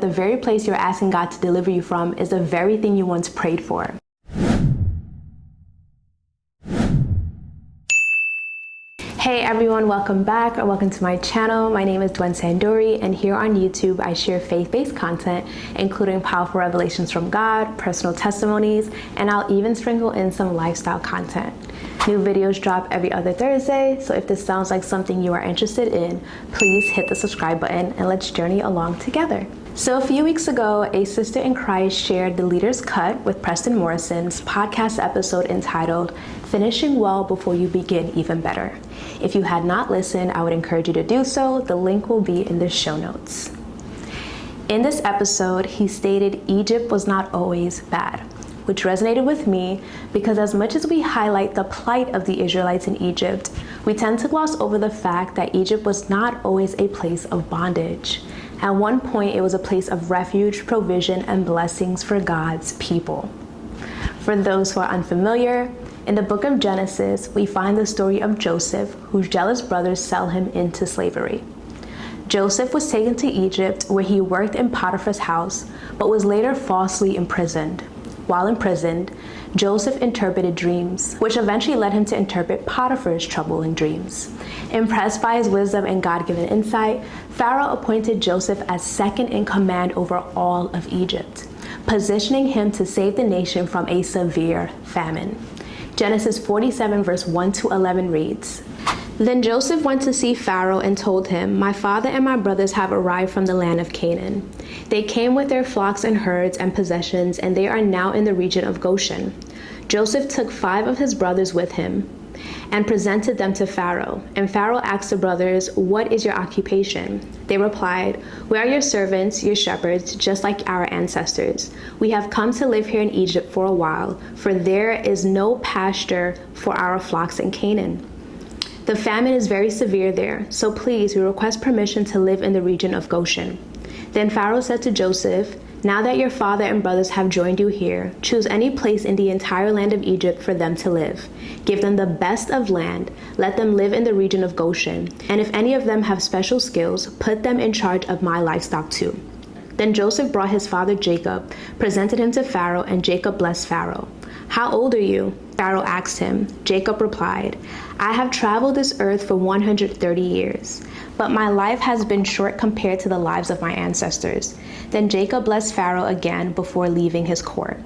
The very place you're asking God to deliver you from is the very thing you once prayed for. Hey everyone, welcome back or welcome to my channel. My name is Dwen Sandori, and here on YouTube I share faith-based content including powerful revelations from God, personal testimonies, and I'll even sprinkle in some lifestyle content. New videos drop every other Thursday, so if this sounds like something you are interested in, please hit the subscribe button and let's journey along together. So a few weeks ago, a sister in Christ shared the Leader's Cut with Preston Morrison's podcast episode entitled, Finishing Well Before You Begin Even Better. If you had not listened, I would encourage you to do so. The link will be in the show notes. In this episode, he stated Egypt was not always bad, which resonated with me because as much as we highlight the plight of the Israelites in Egypt, we tend to gloss over the fact that Egypt was not always a place of bondage. At one point, it was a place of refuge, provision, and blessings for God's people. For those who are unfamiliar, in the book of Genesis, we find the story of Joseph, whose jealous brothers sell him into slavery. Joseph was taken to Egypt, where he worked in Potiphar's house, but was later falsely imprisoned. While imprisoned, Joseph interpreted dreams, which eventually led him to interpret Potiphar's troubling dreams. Impressed by his wisdom and God-given insight, Pharaoh appointed Joseph as second in command over all of Egypt, positioning him to save the nation from a severe famine. Genesis 47 verse 1 to 11 reads, Then Joseph went to see Pharaoh and told him, My father and my brothers have arrived from the land of Canaan. They came with their flocks and herds and possessions, and they are now in the region of Goshen. Joseph took 5 of his brothers with him and presented them to Pharaoh. And Pharaoh asked the brothers, What is your occupation? They replied, We are your servants, your shepherds, just like our ancestors. We have come to live here in Egypt for a while, for there is no pasture for our flocks in Canaan. The famine is very severe there, so please, we request permission to live in the region of Goshen. Then Pharaoh said to Joseph, Now that your father and brothers have joined you here, choose any place in the entire land of Egypt for them to live. Give them the best of land, let them live in the region of Goshen, and if any of them have special skills, put them in charge of my livestock too. Then Joseph brought his father Jacob, presented him to Pharaoh, and Jacob blessed Pharaoh. How old are you? Pharaoh asked him. Jacob replied, I have traveled this earth for 130 years, but my life has been short compared to the lives of my ancestors. Then Jacob blessed Pharaoh again before leaving his court.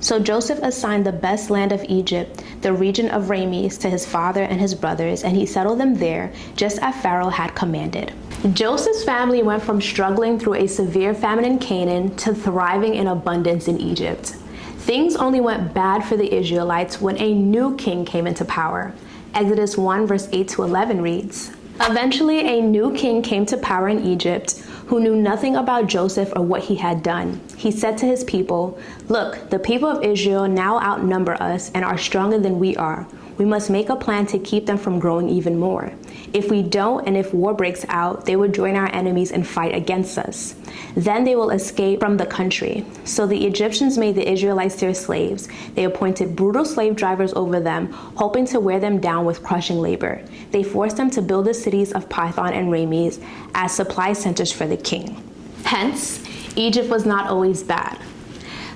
So Joseph assigned the best land of Egypt, the region of Rameses, to his father and his brothers, and he settled them there, just as Pharaoh had commanded. Joseph's family went from struggling through a severe famine in Canaan to thriving in abundance in Egypt. Things only went bad for the Israelites when a new king came into power. Exodus 1 verse 8 to 11 reads, Eventually a new king came to power in Egypt who knew nothing about Joseph or what he had done. He said to his people, Look, the people of Israel now outnumber us and are stronger than we are. We must make a plan to keep them from growing even more. If we don't, and if war breaks out, they will join our enemies and fight against us. Then they will escape from the country. So the Egyptians made the Israelites their slaves. They appointed brutal slave drivers over them, hoping to wear them down with crushing labor. They forced them to build the cities of Pithom and Rameses as supply centers for the king. Hence, Egypt was not always bad.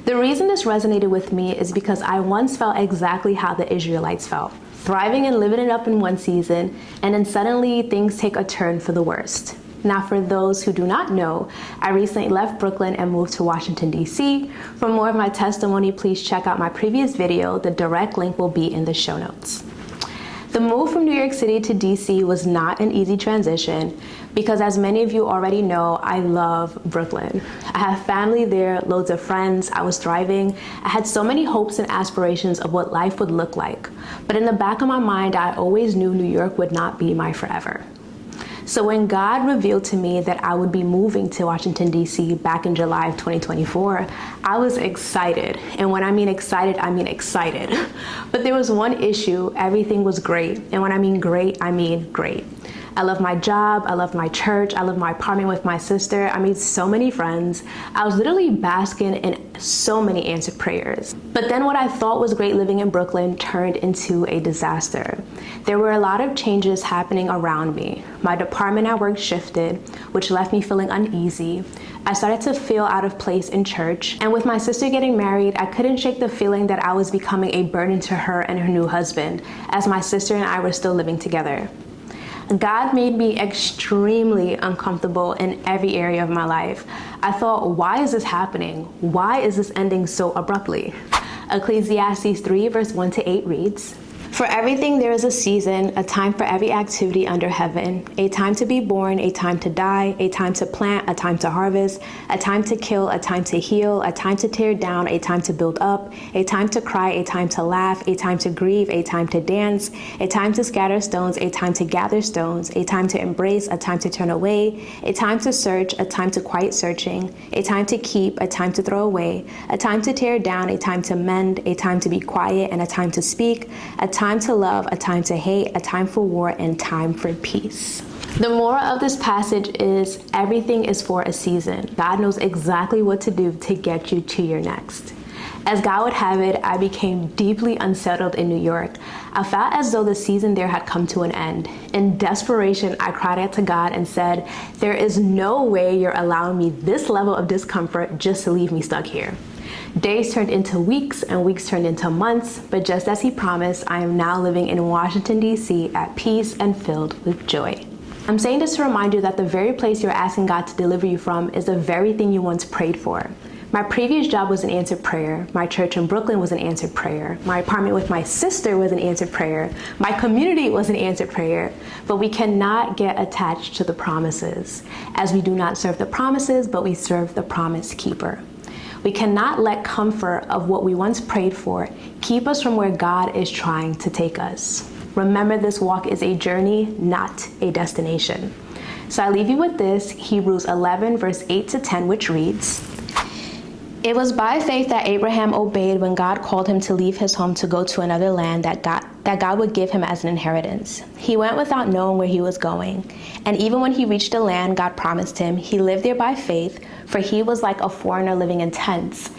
The reason this resonated with me is because I once felt exactly how the Israelites felt, thriving and living it up in one season, and then suddenly things take a turn for the worst. Now, for those who do not know, I recently left Brooklyn and moved to Washington, D.C. For more of my testimony, please check out my previous video. The direct link will be in the show notes. The move from New York City to DC was not an easy transition because, as many of you already know, I love Brooklyn. I have family there, loads of friends, I was thriving. I had so many hopes and aspirations of what life would look like. But in the back of my mind, I always knew New York would not be my forever. So when God revealed to me that I would be moving to Washington, D.C. back in July of 2024, I was excited. And when I mean excited, I mean excited. But there was one issue. Everything was great. And when I mean great, I mean great. I love my job, I love my church, I love my apartment with my sister. I made so many friends. I was literally basking in so many answered prayers. But then what I thought was great living in Brooklyn turned into a disaster. There were a lot of changes happening around me. My department at work shifted, which left me feeling uneasy. I started to feel out of place in church, and with my sister getting married, I couldn't shake the feeling that I was becoming a burden to her and her new husband, as my sister and I were still living together. God made me extremely uncomfortable in every area of my life. I thought, why is this happening? Why is this ending so abruptly? Ecclesiastes 3 verse 1 to 8 reads, "For everything there is a season, a time for every activity under heaven, a time to be born, a time to die, a time to plant, a time to harvest, a time to kill, a time to heal, a time to tear down, a time to build up, a time to cry, a time to laugh, a time to grieve, a time to dance, a time to scatter stones, a time to gather stones, a time to embrace, a time to turn away, a time to search, a time to quiet searching, a time to keep, a time to throw away, a time to tear down, a time to mend, a time to be quiet, and a time to speak, a time to love, a time to hate, a time for war, and time for peace." The moral of this passage is everything is for a season. God knows exactly what to do to get you to your next. As God would have it, I became deeply unsettled in New York. I felt as though the season there had come to an end. In desperation, I cried out to God and said, "There is no way you're allowing me this level of discomfort just to leave me stuck here." Days turned into weeks and weeks turned into months, but just as he promised, I am now living in Washington, D.C. at peace and filled with joy. I'm saying this to remind you that the very place you're asking God to deliver you from is the very thing you once prayed for. My previous job was an answered prayer. My church in Brooklyn was an answered prayer. My apartment with my sister was an answered prayer. My community was an answered prayer. But we cannot get attached to the promises, as we do not serve the promises, but we serve the promise keeper. We cannot let comfort of what we once prayed for keep us from where God is trying to take us. Remember, this walk is a journey, not a destination. So I leave you with this, Hebrews 11 verse 8 to 10, which reads, "It was by faith that Abraham obeyed when God called him to leave his home to go to another land that God would give him as an inheritance. He went without knowing where he was going. And even when he reached the land God promised him, he lived there by faith, for he was like a foreigner living in tents.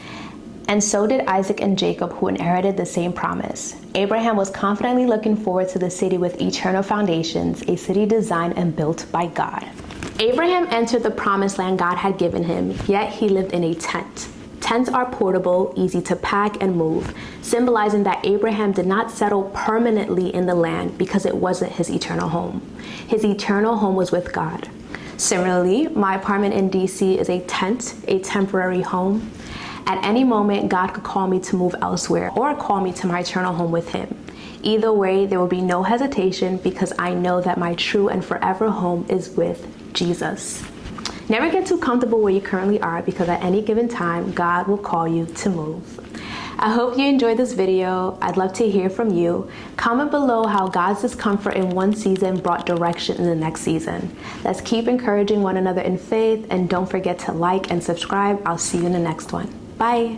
And so did Isaac and Jacob, who inherited the same promise. Abraham was confidently looking forward to the city with eternal foundations, a city designed and built by God." Abraham entered the promised land God had given him, yet he lived in a tent. Tents are portable, easy to pack and move, symbolizing that Abraham did not settle permanently in the land because it wasn't his eternal home. His eternal home was with God. Similarly, my apartment in DC is a tent, a temporary home. At any moment, God could call me to move elsewhere or call me to my eternal home with him. Either way, there will be no hesitation because I know that my true and forever home is with Jesus. Never get too comfortable where you currently are, because at any given time, God will call you to move. I hope you enjoyed this video. I'd love to hear from you. Comment below how God's discomfort in one season brought direction in the next season. Let's keep encouraging one another in faith, and don't forget to like and subscribe. I'll see you in the next one. Bye.